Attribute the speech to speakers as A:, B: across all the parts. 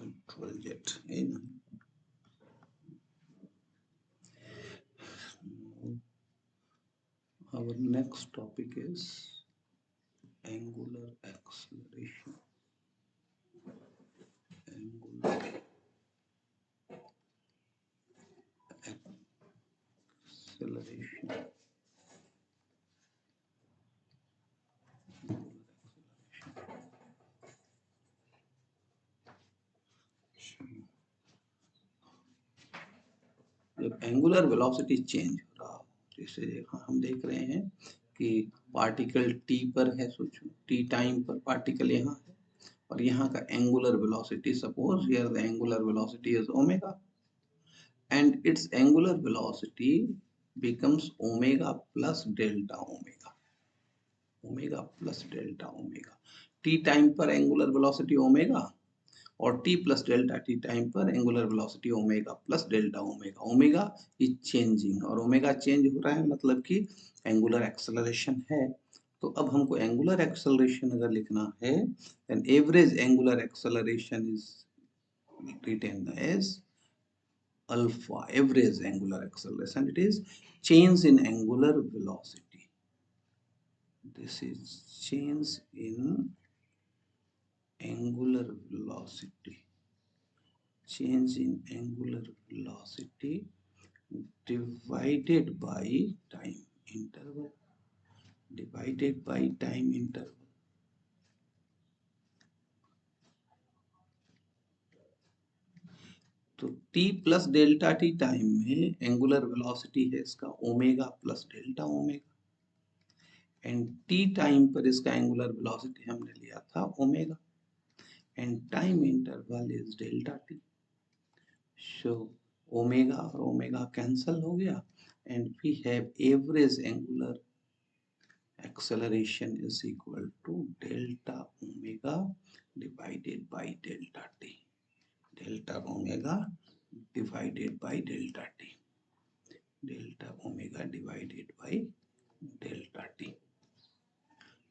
A: control jet. Our next topic is angular acceleration. Angular acceleration. जब angular velocity change हो रहा हो, जैसे हम देख रहे हैं कि पार्टिकल टी पर है, सोचो टी टाइम पर पार्टिकल यहाँ है और यहाँ का angular velocity, suppose here the angular velocity is omega and its angular velocity becomes omega plus delta omega. Omega plus delta omega. T time पर angular velocity omega और t plus delta t time पर angular velocity omega plus delta omega. Omega is changing और omega change हो रहा है, मतलब कि angular acceleration है. तो अब हमको angular acceleration अगर लिखना है, then average angular acceleration is written as alpha, average angular acceleration. It is change in angular velocity. This is change in angular velocity. Change in angular velocity divided by time interval. Divided by time interval. तो t plus delta T time में angular velocity है इसका omega plus delta omega and t time पर इसका angular velocity हमने लिया था omega and time interval is delta T. So omega और ओमेगा कैंसल हो गया and we have average angular acceleration is equal to delta omega divided by delta t. Delta omega divided by delta t. Delta omega divided by delta t.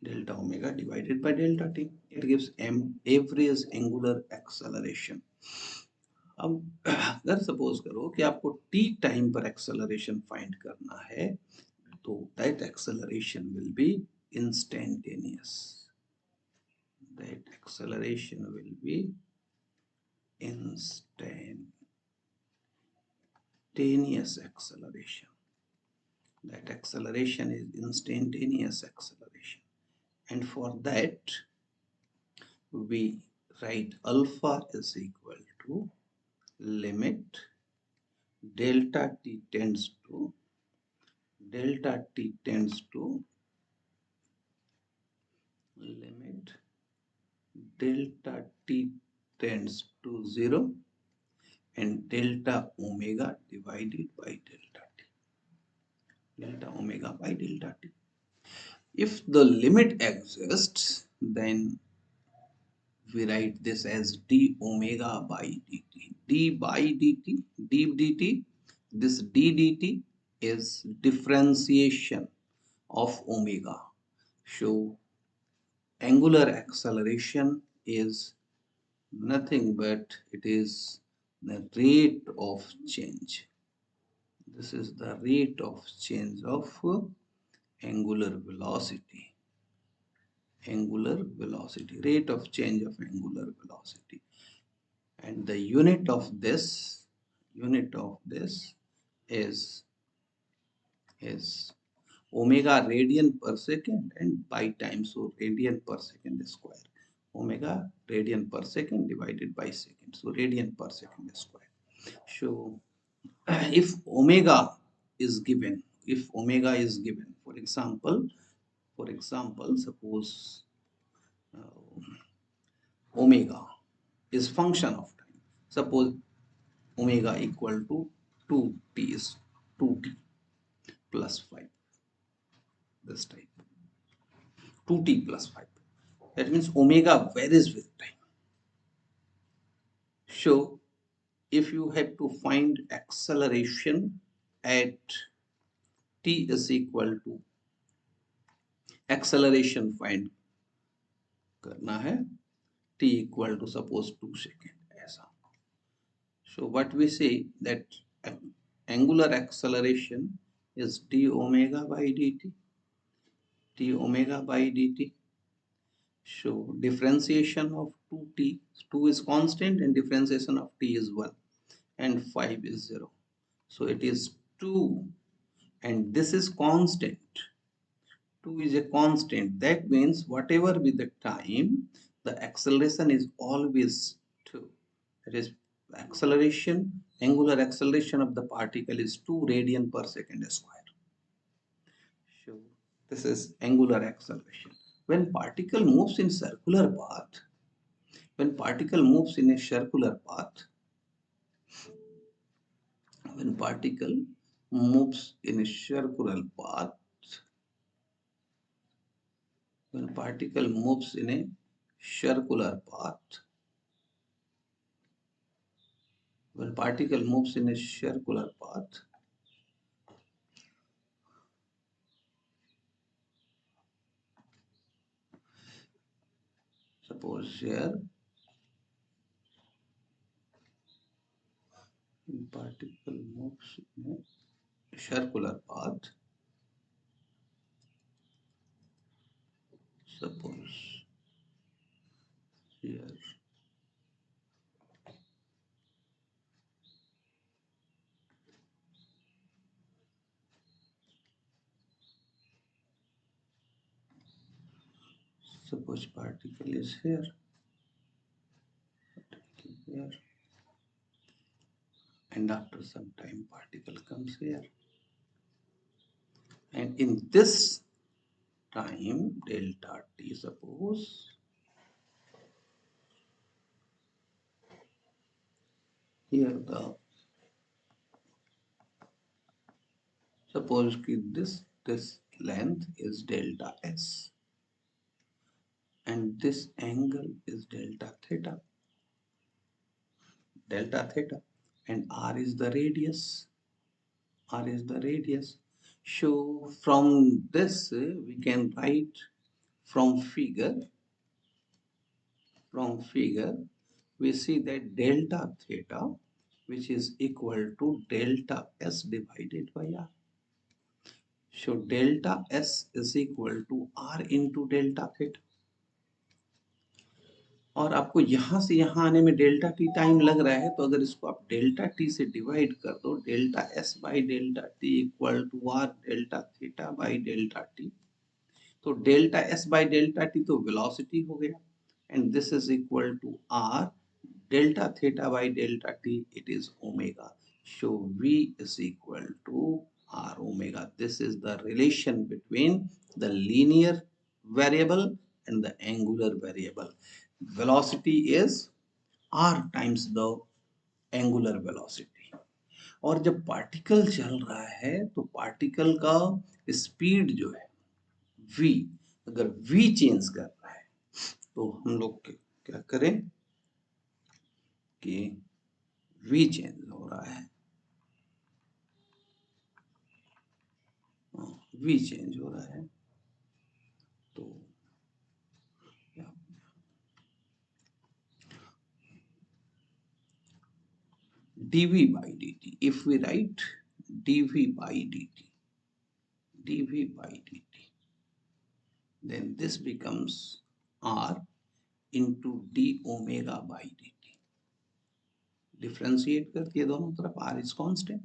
A: Delta omega divided by delta t. It gives average angular acceleration. अब अगर suppose करो कि आपको t time पर acceleration find करना है, तो that acceleration will be instantaneous. That acceleration will be instantaneous acceleration. That acceleration is instantaneous acceleration. And for that, we write alpha is equal to limit delta t tends to limit delta t tends to 0 and delta omega divided by delta t. Delta omega by delta t. If the limit exists, then we write this as d omega by dt. D by dt, d dt, this d dt is differentiation of omega. So angular acceleration is nothing but it is the rate of change. This is the rate of change of angular velocity. Angular velocity, rate of change of angular velocity. And the unit of this is omega radian per second and by time, so radian per second square. Omega radian per second divided by second, so radian per second square. So if omega is given, for example, suppose omega is function of time. Suppose omega equal to 2t is 2t plus 5. This type 2t plus 5. That means omega varies with time. So if you have to find acceleration at t is equal to acceleration find करना है t equal to suppose 2 second ऐसा. So what we say that angular acceleration is d omega by dt, d omega by dt. So differentiation of 2t, 2 is constant and differentiation of t is 1 and 5 is 0. So it is 2 and this is constant. 2 is a constant. That means whatever be the time, the acceleration is always 2. That is acceleration, angular acceleration of the particle is 2 radian per second square. So this is angular acceleration. When particle moves in circular path, when particle moves in a circular path, when particle moves in a circular path, when particle moves in a circular path, when particle moves in a circular path, suppose here when particle moves in a circular path, suppose here suppose particle is here, and after some time particle comes here, and in this time delta t, suppose here the, suppose this length is delta s and this angle is delta theta, and r is the radius, so from this we can write from figure we see that delta theta, which is equal to delta s divided by r. So delta s is equal to r into delta theta. और आपको यहां से यहां आने में delta T time लग रहा है, तो अगर इसको आप डेल्टा टी से डिवाइड कर दो, delta S by delta T equal to R delta theta by delta T, तो delta S by delta T तो वेलोसिटी हो गया, and this is equal to R delta theta by delta t, it is omega. So v is equal to r omega. This is the relation between the linear variable and the angular variable. Velocity is r times the angular velocity. और जब particle चल रहा है तो particle का speed जो है v, अगर v चेंज कर रहा है तो हम लोग क्या करें कि v चेंज हो रहा है, v चेंज हो रहा है, तो dv by dt, if we write dv by dt, then this becomes r into d omega by dt. Differentiate करके दोनों तरफ r is constant.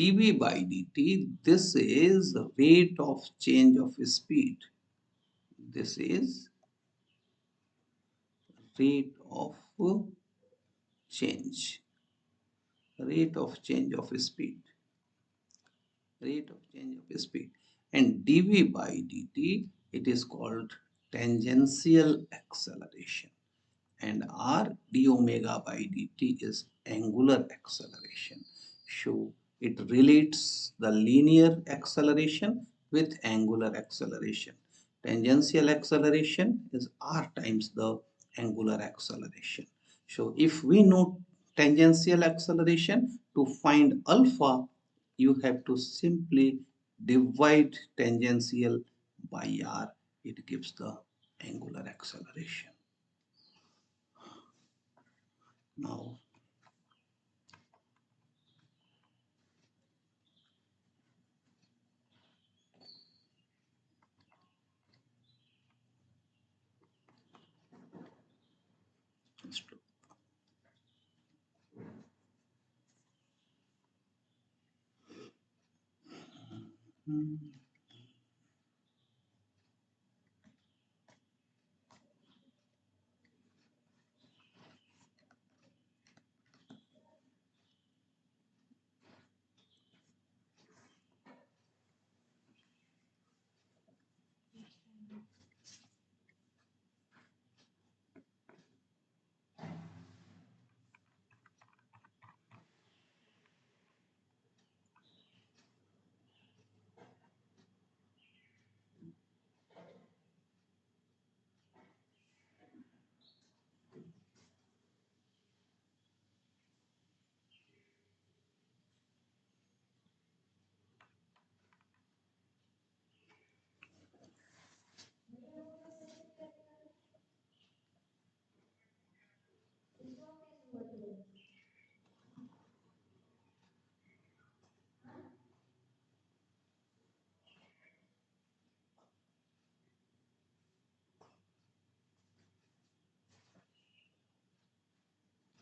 A: dv by dt, this is the rate of change of speed. This is rate of change, rate of change of speed, and dv by dt, it is called tangential acceleration, and r d omega by dt is angular acceleration. So it relates the linear acceleration with angular acceleration. Tangential acceleration is r times the angular acceleration. So if we know tangential acceleration, to find alpha, you have to simply divide tangential by r. It gives the angular acceleration. Now